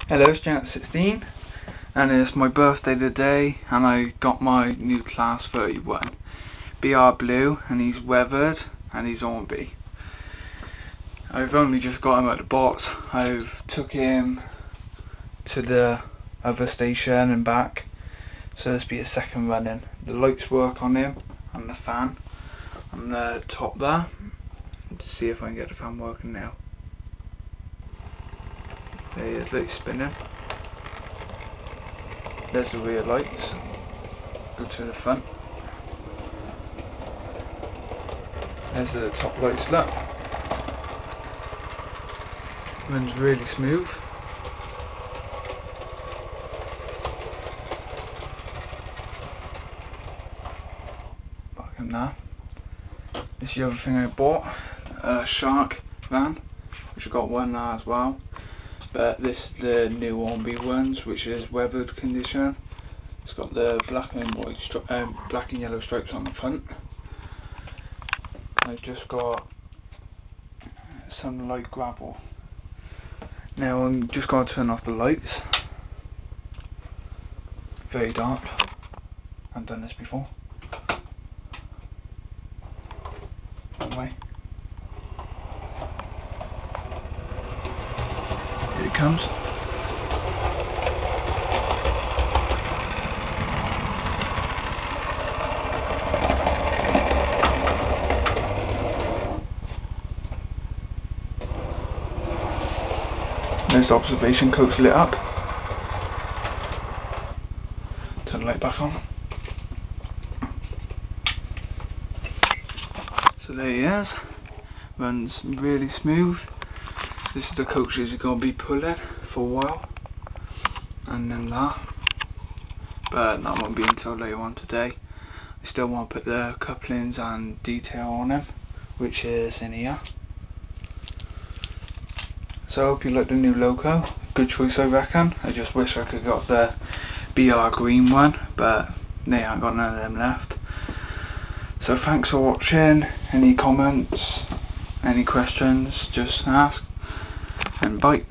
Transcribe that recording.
Hello, it's Janet16, and it's my birthday today, and I got my new Class 31 BR Blue, and he's weathered, and he's Hornby. I've only just got him at the box. I've took him to the other station and back, so this will be a second running. The lights work on him, and the fan on the top there. Let's see if I can get the fan working now. There he is, lights spinning. There's the rear lights. Go to the front. There's the top lights, look. Runs really smooth. Back him now. This is the other thing I bought. A shark van, which I got one now as well. But this is the new Hornby ones, which is weathered condition. It's got the black and yellow stripes on the front. I've just got some light gravel. Now I'm just going to turn off the lights. Very dark. I've done this before. Anyway. Here it comes. There's the observation coach lit up. Turn the light back on. So there he is. Runs really smooth. This is the coaches you're going to be pulling for a while, and then that, but that won't be until later on today. I still want to put the couplings and detail on them, which is in here. So I hope you like the new logo. Good choice, I reckon. I just wish I could got the BR green one, but they haven't got none of them left. So thanks for watching. Any comments, any questions, just ask. And bye.